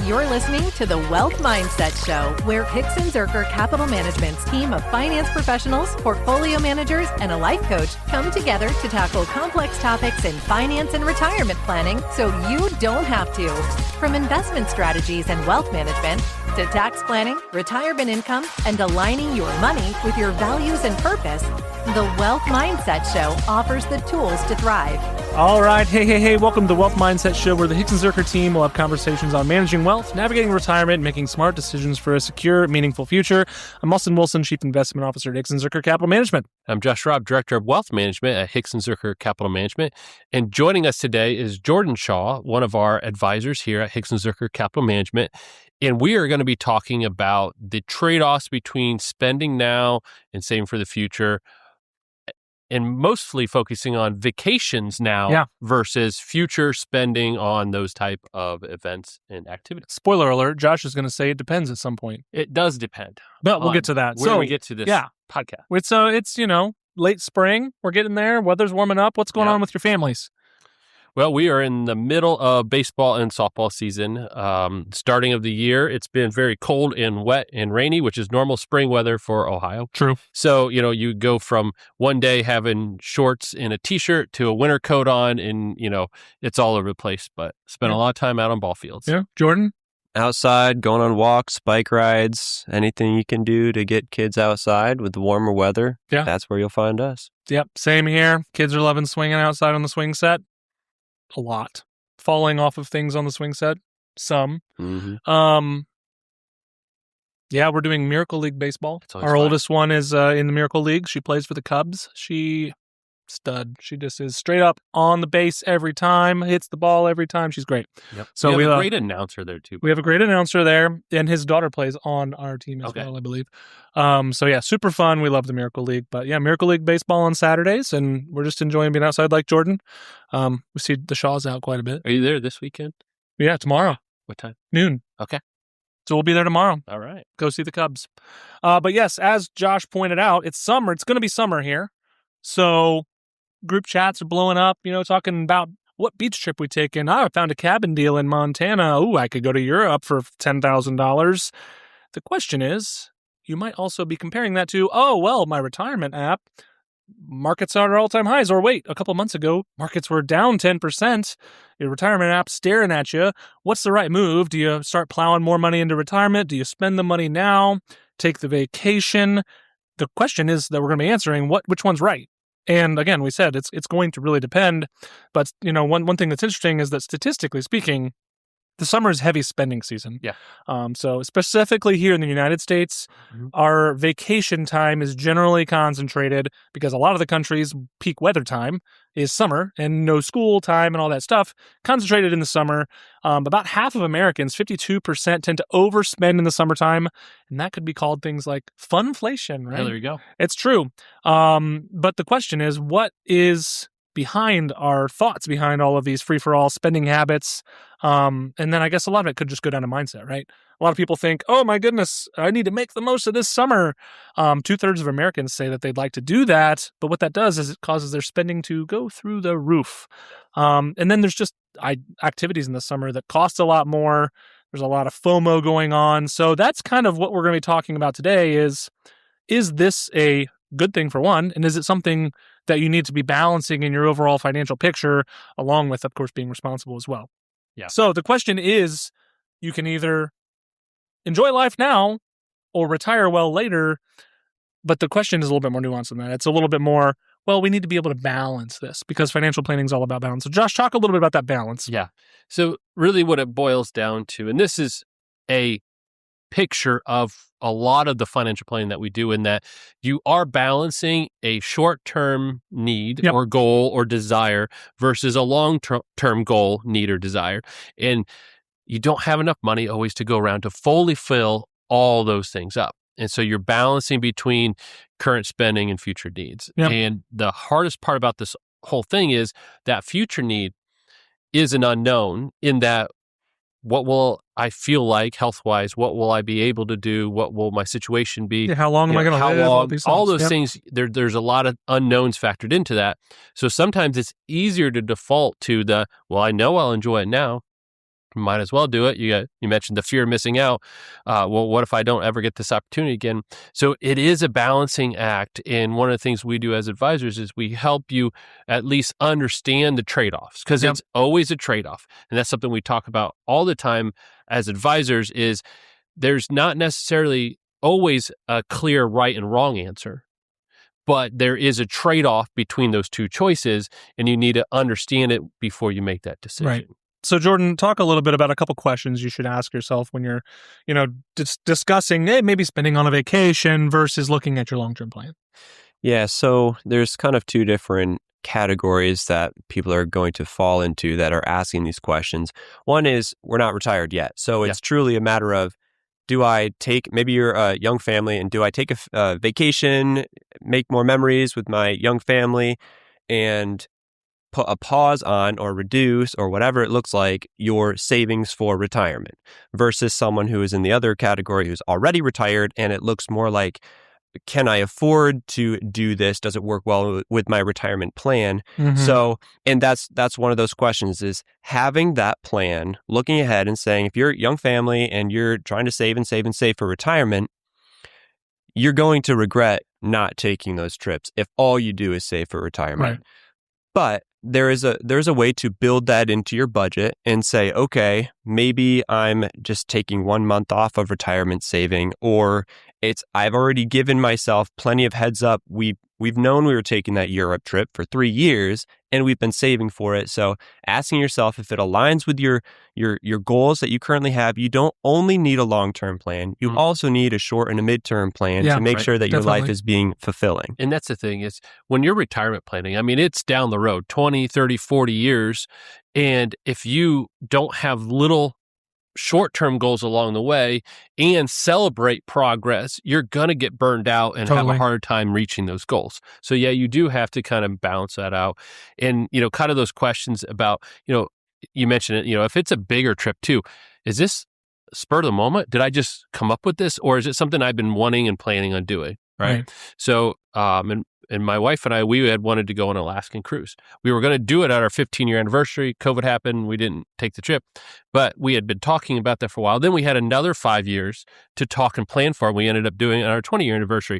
You're listening to the Wealth Mindset Show, where Hicks and Zerker Capital Management's team of finance professionals, portfolio managers, and a life coach come together to tackle complex topics in finance and retirement planning so you don't have to. From investment strategies and wealth management to tax planning, retirement income, and aligning your money with your values and purpose, the Wealth Mindset Show offers the tools to thrive. All right. Hey. Welcome to the Wealth Mindset Show, where the Hicks and Zerker team will have conversations on managing wealth, navigating retirement, and making smart decisions for a secure, meaningful future. I'm Austin Wilson, Chief Investment Officer at Hicks and Zerker Capital Management. I'm Josh Robb, Director of Wealth Management at Hicks and Zerker Capital Management. And joining us today is Jordan Shaw, one of our advisors here at Hicks and Zerker Capital Management. And we are going to be talking about the trade-offs between spending now and saving for the future, and mostly focusing on vacations now versus future spending on those type of events and activities. Spoiler alert, Josh is going to say it depends at some point. It does depend. But we'll get to that. When we get to this podcast. It's late spring. We're getting there. Weather's warming up. What's going on with your families? Well, we are in the middle of baseball and softball season. Starting of the year, it's been very cold and wet and rainy, which is normal spring weather for Ohio. True. So, you go from one day having shorts and a T-shirt to a winter coat on, and, it's all over the place. But spent a lot of time out on ball fields. Yeah. Jordan? Outside, going on walks, bike rides, anything you can do to get kids outside with the warmer weather. Yeah. That's where you'll find us. Yep. Same here. Kids are loving swinging outside on the swing set. A lot. Falling off of things on the swing set. Some. Mm-hmm. We're doing Miracle League baseball. Our oldest one is in the Miracle League. She plays for the Cubs. Stud. She just is straight up on the base every time, hits the ball every time. She's great. Yep. So we have a great announcer there too. We have a great announcer there, and his daughter plays on our team as well, I believe. Super fun. We love the Miracle League. But Miracle League baseball on Saturdays, and we're just enjoying being outside like Jordan. We see the Shaws out quite a bit. Are you there this weekend? Yeah, tomorrow. What time? Noon. Okay. So we'll be there tomorrow. All right. Go see the Cubs. But yes, as Josh pointed out, it's summer. It's going to be summer here. So group chats are blowing up, talking about what beach trip we take in. I found a cabin deal in Montana. Ooh, I could go to Europe for $10,000. The question is, you might also be comparing that to, my retirement app, markets are at all-time highs. Or wait, a couple months ago, markets were down 10%. Your retirement app's staring at you. What's the right move? Do you start plowing more money into retirement? Do you spend the money now? Take the vacation? The question is that we're going to be answering, which one's right? And again, we said it's going to really depend. But, one thing that's interesting is that statistically speaking, the summer is heavy spending season. Yeah. So specifically here in the United States, our vacation time is generally concentrated because a lot of the country's peak weather time is summer and no school time and all that stuff concentrated in the summer. About half of Americans, 52%, tend to overspend in the summertime. And that could be called things like funflation, right? Yeah, there you go. It's true. But the question is, what is behind our thoughts behind all of these free-for-all spending habits? And then I guess a lot of it could just go down to mindset, right? A lot of people think, oh my goodness, I need to make the most of this summer. 2/3 of Americans say that they'd like to do that, but what that does is it causes their spending to go through the roof. And then there's just activities in the summer that cost a lot more. There's a lot of FOMO going on. So that's kind of what we're going to be talking about today is this a good thing for one? And is it something that you need to be balancing in your overall financial picture, along with, of course, being responsible as well? Yeah. So the question is, you can either enjoy life now or retire well later. But the question is a little bit more nuanced than that. It's a little bit more, we need to be able to balance this because financial planning is all about balance. So Josh, talk a little bit about that balance. Yeah. So really what it boils down to, and this is a picture of a lot of the financial planning that we do, in that you are balancing a short-term need or goal or desire versus a long-term goal, need, or desire. And you don't have enough money always to go around to fully fill all those things up. And so you're balancing between current spending and future needs. Yep. And the hardest part about this whole thing is that future need is an unknown, in that what will I feel like health-wise? What will I be able to do? What will my situation be? Yeah, how long am I going to live? All those things, there's a lot of unknowns factored into that. So sometimes it's easier to default to I know I'll enjoy it now. might as well do it. You mentioned the fear of missing out. Well, what if I don't ever get this opportunity again? So it is a balancing act. And one of the things we do as advisors is we help you at least understand the trade-offs, because it's always a trade-off. And that's something we talk about all the time as advisors, is there's not necessarily always a clear right and wrong answer, but there is a trade-off between those two choices, and you need to understand it before you make that decision. Right. So, Jordan, talk a little bit about a couple questions you should ask yourself when you're, discussing maybe spending on a vacation versus looking at your long-term plan. Yeah, so there's kind of two different categories that people are going to fall into that are asking these questions. One is, we're not retired yet. So it's truly a matter of, maybe you're a young family, and do I take a vacation, make more memories with my young family, and put a pause on or reduce or whatever it looks like your savings for retirement, versus someone who is in the other category who's already retired, and it looks more like, can I afford to do this? Does it work well with my retirement plan? Mm-hmm. So, and that's one of those questions, is having that plan, looking ahead and saying, if you're a young family and you're trying to save and save and save for retirement, you're going to regret not taking those trips if all you do is save for retirement. Right. But there's a way to build that into your budget and say, okay, maybe I'm just taking 1 month off of retirement saving, or I've already given myself plenty of heads up. We've known we were taking that Europe trip for 3 years, and we've been saving for it. So asking yourself if it aligns with your goals that you currently have. You don't only need a long-term plan. You also need a short and a midterm plan to make sure that your life is being fulfilling. And that's the thing, is when you're retirement planning, I mean, it's down the road, 20, 30, 40 years. And if you don't have little short-term goals along the way and celebrate progress, you're going to get burned out and have a hard time reaching those goals. So yeah, you do have to kind of balance that out. And, kind of those questions about, you mentioned it, if it's a bigger trip too, is this spur of the moment? Did I just come up with this, or is it something I've been wanting and planning on doing? Right. So, and my wife and I, we had wanted to go on an Alaskan cruise. We were going to do it at our 15-year anniversary. COVID happened. We didn't take the trip, but we had been talking about that for a while. Then we had another 5 years to talk and plan for, and we ended up doing it on our 20-year anniversary.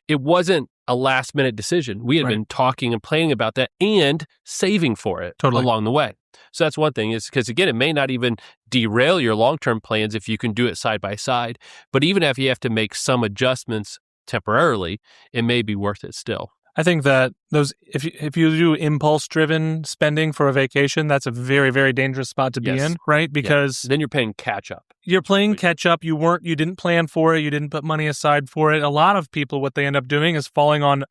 It wasn't a last-minute decision. We had been talking and planning about that and saving for it along the way. So that's one thing, is because, again, it may not even derail your long-term plans if you can do it side by side. But even if you have to make some adjustments temporarily, it may be worth it still. I think that if you do impulse-driven spending for a vacation, that's a very, very dangerous spot to be in, right? Because then you're paying catch up. You're playing catch up. You didn't plan for it. You didn't put money aside for it. A lot of people, what they end up doing is falling on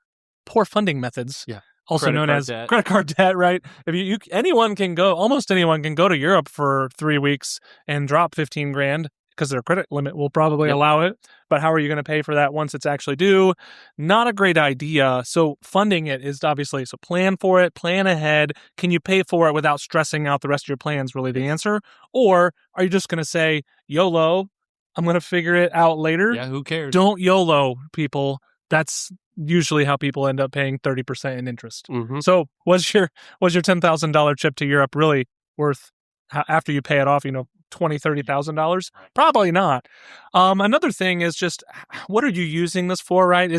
poor funding methods. Yeah. Also known as credit card debt, right? If almost anyone can go to Europe for 3 weeks and drop $15,000, because their credit limit will probably allow it. But how are you going to pay for that once it's actually due? Not a great idea. So funding it is obviously, so plan for it, plan ahead. Can you pay for it without stressing out the rest of your plans, really the answer? Or are you just going to say, YOLO, I'm going to figure it out later? Yeah, who cares? Don't YOLO, people. That's usually how people end up paying 30% in interest. Mm-hmm. So was your $10,000 trip to Europe really worth, after you pay it off, $20,000, $30,000? Probably not. Another thing is just, what are you using this for, right?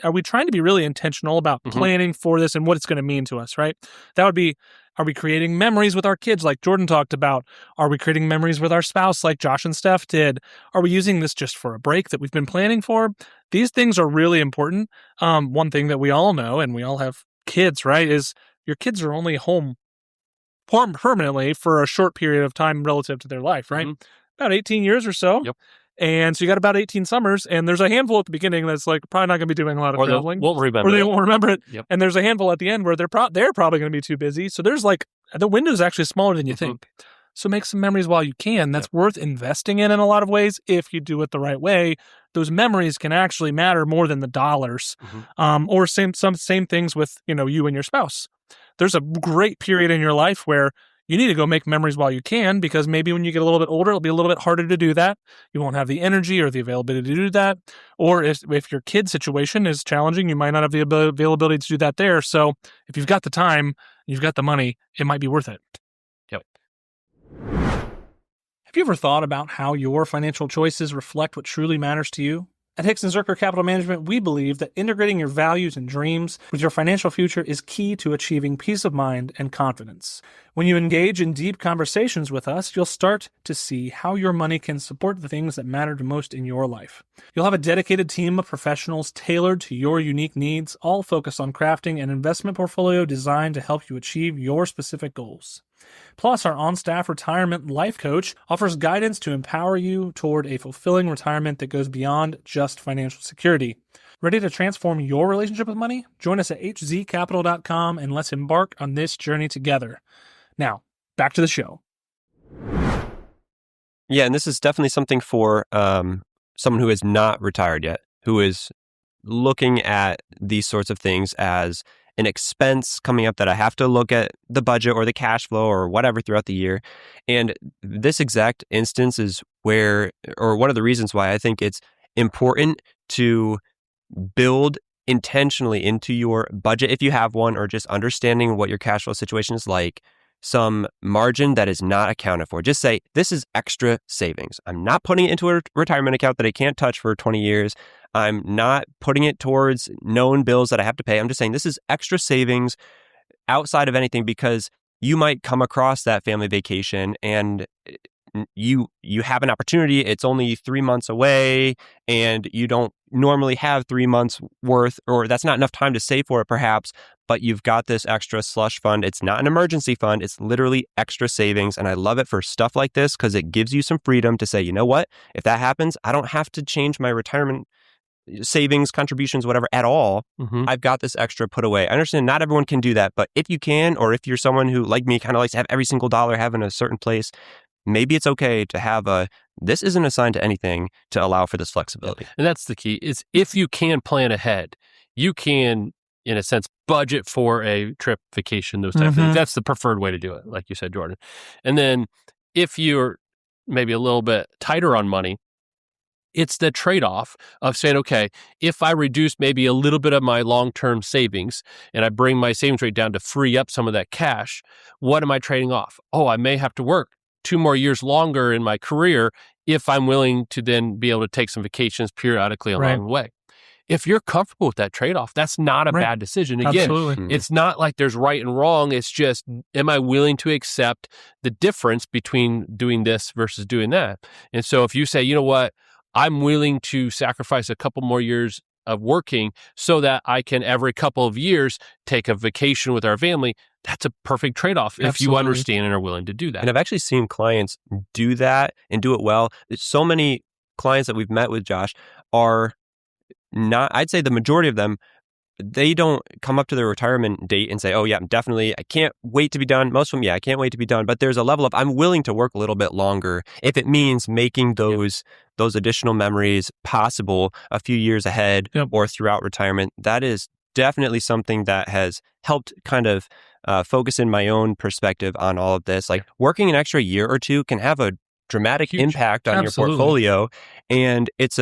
Are we trying to be really intentional about planning for this and what it's going to mean to us, right? That would be, are we creating memories with our kids like Jordan talked about? Are we creating memories with our spouse like Josh and Steph did? Are we using this just for a break that we've been planning for? These things are really important. One thing that we all know, and we all have kids, right, is your kids are only home permanently for a short period of time relative to their life, right? About 18 years or so. Yep. And so you got about 18 summers, and there's a handful at the beginning that's like probably not going to be doing a lot of traveling. Won't remember or they won't remember it. Yep. And there's a handful at the end where they're probably going to be too busy. So there's the window's actually smaller than you think. So make some memories while you can. That's worth investing in a lot of ways if you do it the right way. Those memories can actually matter more than the dollars. Or same things with, you and your spouse. There's a great period in your life where you need to go make memories while you can, because maybe when you get a little bit older, it'll be a little bit harder to do that. You won't have the energy or the availability to do that. Or if your kid situation is challenging, you might not have the availability to do that there. So if you've got the time, you've got the money, it might be worth it. Yep. Have you ever thought about how your financial choices reflect what truly matters to you? At Hicks & Zerker Capital Management, we believe that integrating your values and dreams with your financial future is key to achieving peace of mind and confidence. When you engage in deep conversations with us, you'll start to see how your money can support the things that matter most in your life. You'll have a dedicated team of professionals tailored to your unique needs, all focused on crafting an investment portfolio designed to help you achieve your specific goals. Plus, our on-staff retirement life coach offers guidance to empower you toward a fulfilling retirement that goes beyond just financial security. Ready to transform your relationship with money? Join us at hzcapital.com and let's embark on this journey together. Now, back to the show. Yeah, and this is definitely something for someone who is not retired yet, who is looking at these sorts of things as an expense coming up that I have to look at the budget or the cash flow or whatever throughout the year. And this exact instance is where, or one of the reasons why I think it's important to build intentionally into your budget, if you have one, or just understanding what your cash flow situation is like, some margin that is not accounted for. Just say, this is extra savings. I'm not putting it into a retirement account that I can't touch for 20 years. I'm not putting it towards known bills that I have to pay. I'm just saying this is extra savings outside of anything, because you might come across that family vacation and you have an opportunity. It's only 3 months away and you don't normally have 3 months worth, or that's not enough time to save for it perhaps, but you've got this extra slush fund. It's not an emergency fund. It's literally extra savings. And I love it for stuff like this because it gives you some freedom to say, you know what, if that happens, I don't have to change my retirement savings, contributions, whatever at all. I've got this extra put away. I understand not everyone can do that, but if you can, or if you're someone who, like me, kind of likes to have every single dollar have in a certain place, maybe it's okay to have this isn't assigned to anything to allow for this flexibility. And that's the key, is if you can plan ahead, you can, in a sense, budget for a trip, vacation, those type of things. That's the preferred way to do it, like you said, Jordan. And then if you're maybe a little bit tighter on money, it's the trade-off of saying, okay, if I reduce maybe a little bit of my long-term savings and I bring my savings rate down to free up some of that cash, what am I trading off? Oh, I may have to work 2 more years longer in my career if I'm willing to then be able to take some vacations periodically along the way. If you're comfortable with that trade-off, that's not a bad decision. Again, it's not like there's right and wrong. It's just, am I willing to accept the difference between doing this versus doing that? And so if you say, you know what, I'm willing to sacrifice a couple more years of working so that I can every couple of years take a vacation with our family, that's a perfect trade-off if you understand and are willing to do that. And I've actually seen clients do that and do it well. So many clients that we've met with, Josh, are not, I'd say the majority of them, they don't come up to their retirement date and say, oh yeah, I can't wait to be done. Most of them, I can't wait to be done. But there's a level of, I'm willing to work a little bit longer if it means making those additional memories possible a few years ahead or throughout retirement. That is definitely something that has helped kind of focus in my own perspective on all of this. Like working an extra year or two can have a dramatic impact on your portfolio, and it's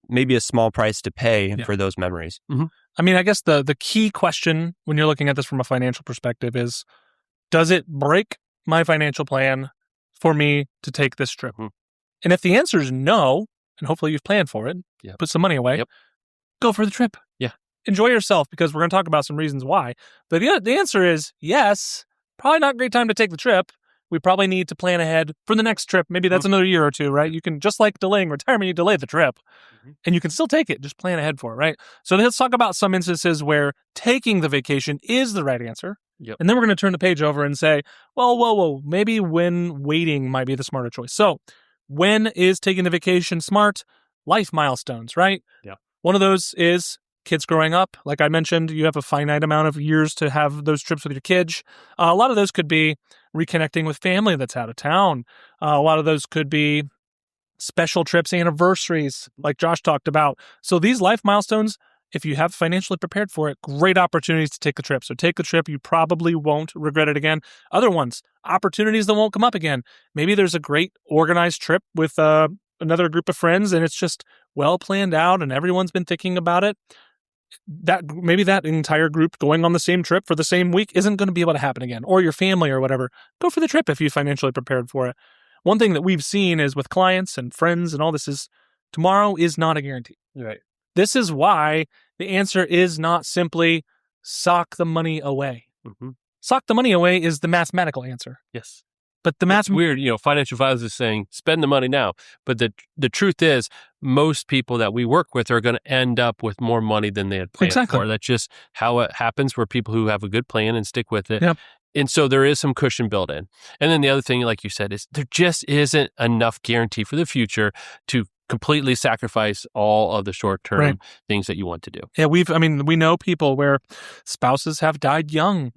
maybe a small price to pay for those memories. I mean, I guess the key question when you're looking at this from a financial perspective is, does it break my financial plan for me to take this trip? And if the answer is no, and hopefully you've planned for it, put some money away, go for the trip. Enjoy yourself, because we're going to talk about some reasons why. But the answer is yes, probably not a great time to take the trip. We probably need to plan ahead for the next trip. Maybe that's another year or two, right? You can, just like delaying retirement, you delay the trip and you can still take it. Just plan ahead for it, right? So let's talk about some instances where taking the vacation is the right answer. And then we're going to turn the page over and say, well, whoa, maybe when waiting might be the smarter choice. So when is taking the vacation smart? Life milestones, right? One of those is kids growing up. Like I mentioned, you have a finite amount of years to have those trips with your kids. A lot of those could be reconnecting with family that's out of town. A lot of those could be special trips, anniversaries, like Josh talked about. So these life milestones, if you have financially prepared for it, great opportunities to take the trip. So take the trip. You probably won't regret it again. Other ones, opportunities that won't come up again. Maybe there's a great organized trip with another group of friends and it's just well planned out and everyone's been thinking about it. That maybe that entire group going on the same trip for the same week isn't going to be able to happen again, or your family or whatever. Go for the trip if you financially prepared for it. one thing that we've seen is with clients and friends and all this is tomorrow is not a guarantee. Right. This is why the answer is not simply sock the money away. Mm-hmm. Sock the money away is the mathematical answer. Yes. But the It's weird, financial advisors is saying, spend the money now. But the truth is, most people that we work with are going to end up with more money than they had planned for. That's just how it happens for people who have a good plan and stick with it. Yep. And so there is some cushion built in. And then the other thing, like you said, is there just isn't enough guarantee for the future to completely sacrifice all of the short-term things that you want to do. Yeah, we know people where spouses have died young.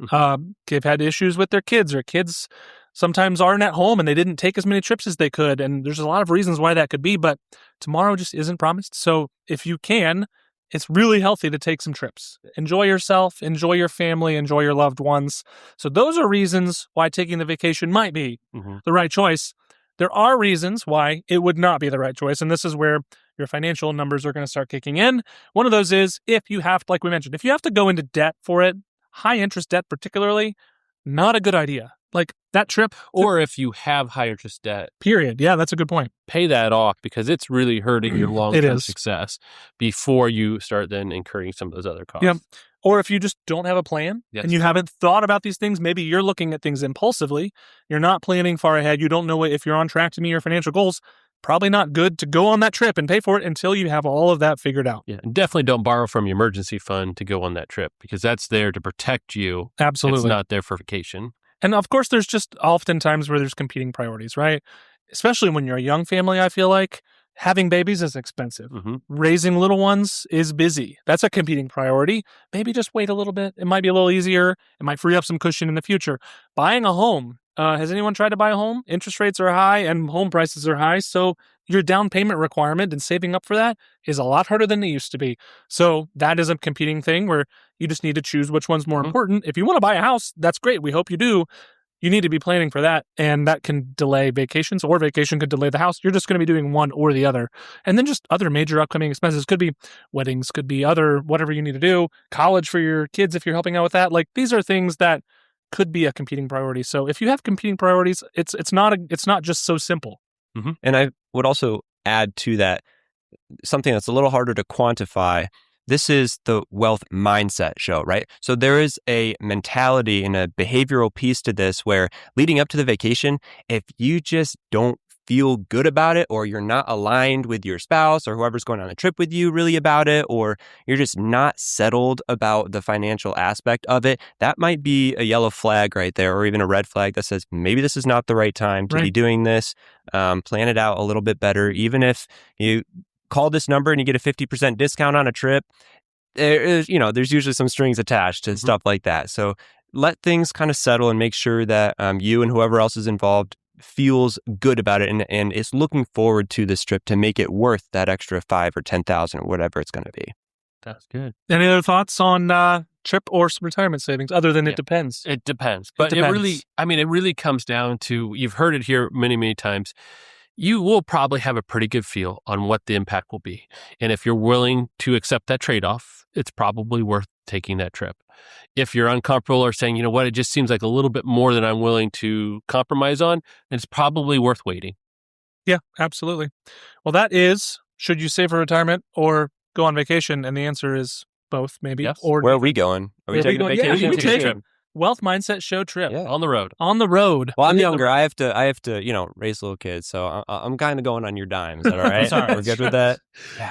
They've had issues with their kids, or kids sometimes aren't at home and they didn't take as many trips as they could. And there's a lot of reasons why that could be, but tomorrow just isn't promised. So if you can, it's really healthy to take some trips. Enjoy yourself, enjoy your family, enjoy your loved ones. So those are reasons why taking the vacation might be the right choice. There are reasons why it would not be the right choice. And this is where your financial numbers are going to start kicking in. One of those is if you have, like we mentioned, if you have to go into debt for it, high interest debt particularly, not a good idea. Like that trip. Or if you have high interest debt. Period. Yeah, that's a good point. Pay that off because it's really hurting your long-term success before you start then incurring some of those other costs. Yeah. Or if you just don't have a plan and you haven't thought about these things, maybe you're looking at things impulsively. You're not planning far ahead. You don't know if you're on track to meet your financial goals. Probably not good to go on that trip and pay for it until you have all of that figured out. Yeah, and definitely don't borrow from your emergency fund to go on that trip because that's there to protect you. Absolutely. It's not there for vacation. And of course, there's just often times where there's competing priorities, right? Especially when you're a young family, I feel like. Having babies is expensive. Raising little ones is busy. That's a competing priority. Maybe just wait a little bit. It might be a little easier. It might free up some cushion in the future. Buying a home. Has anyone tried to buy a home? Interest rates are high and home prices are high. So your down payment requirement and saving up for that is a lot harder than it used to be. So that is a competing thing where you just need to choose which one's more important. If you want to buy a house, that's great. We hope you do. You need to be planning for that, and that can delay vacations, or vacation could delay the house. You're just going to be doing one or the other. And then just other major upcoming expenses could be weddings, could be other, whatever you need to do, college for your kids if you're helping out with that. Like these are things that could be a competing priority. So if you have competing priorities, it's not just so simple. And I would also add to that something that's a little harder to quantify. This is the wealth mindset show, right? So there is a mentality and a behavioral piece to this where leading up to the vacation, if you just don't feel good about it, or you're not aligned with your spouse or whoever's going on the trip with you really about it, or you're just not settled about the financial aspect of it, that might be a yellow flag right there, or even a red flag that says maybe this is not the right time to be doing this. Plan it out a little bit better. Even if you call this number and you get a 50% discount on a trip, there's usually some strings attached to stuff like that. So let things kind of settle and make sure that you and whoever else is involved feels good about it and is looking forward to this trip to make it worth that extra $5,000 or $10,000 or whatever it's going to be. That's good. Any other thoughts on trip or retirement savings other than it depends? It depends. But it really comes down to, you've heard it here many, many times. You will probably have a pretty good feel on what the impact will be. And if you're willing to accept that trade-off, it's probably worth taking that trip. If you're uncomfortable or saying, you know what, it just seems like a little bit more than I'm willing to compromise on, then it's probably worth waiting. Yeah, absolutely. Well, that is, should you save for retirement or go on vacation? And the answer is both, maybe. Yes. Or where are we going? Are we taking a vacation? Yeah, we take a Wealth Mindset Show trip. Yeah. On the road. On the road. Well, I'm younger. I have to, raise little kids. So I'm kind of going on your dime. Is that all right? Sorry. We're good with that?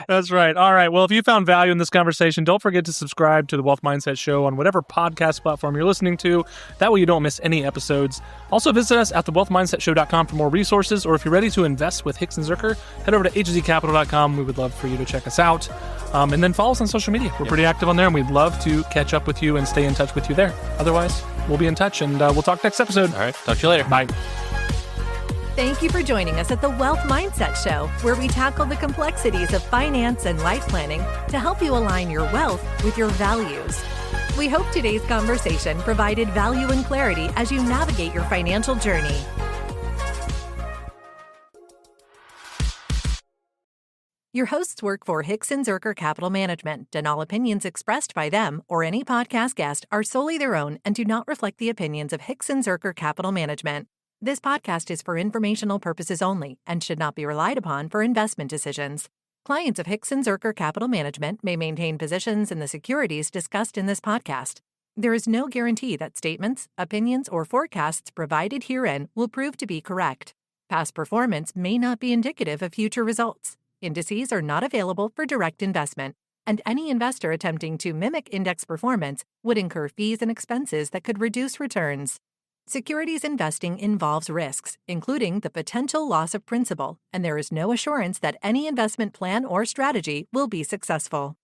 That's right. All right. Well, if you found value in this conversation, don't forget to subscribe to the Wealth Mindset Show on whatever podcast platform you're listening to. That way you don't miss any episodes. Also visit us at thewealthmindsetshow.com for more resources, or if you're ready to invest with Hicks and Zerker, head over to hzcapital.com. We would love for you to check us out. And then follow us on social media. We're pretty active on there, and we'd love to catch up with you and stay in touch with you there. Otherwise, we'll be in touch, and we'll talk next episode. All right. Talk to you later. Bye. Thank you for joining us at the Wealth Mindset Show, where we tackle the complexities of finance and life planning to help you align your wealth with your values. We hope today's conversation provided value and clarity as you navigate your financial journey. Your hosts work for Hicks and Zerker Capital Management, and all opinions expressed by them or any podcast guest are solely their own and do not reflect the opinions of Hicks and Zerker Capital Management. This podcast is for informational purposes only and should not be relied upon for investment decisions. Clients of Hickson Zerker Capital Management may maintain positions in the securities discussed in this podcast. There is no guarantee that statements, opinions, or forecasts provided herein will prove to be correct. Past performance may not be indicative of future results. Indices are not available for direct investment, and any investor attempting to mimic index performance would incur fees and expenses that could reduce returns. Securities investing involves risks, including the potential loss of principal, and there is no assurance that any investment plan or strategy will be successful.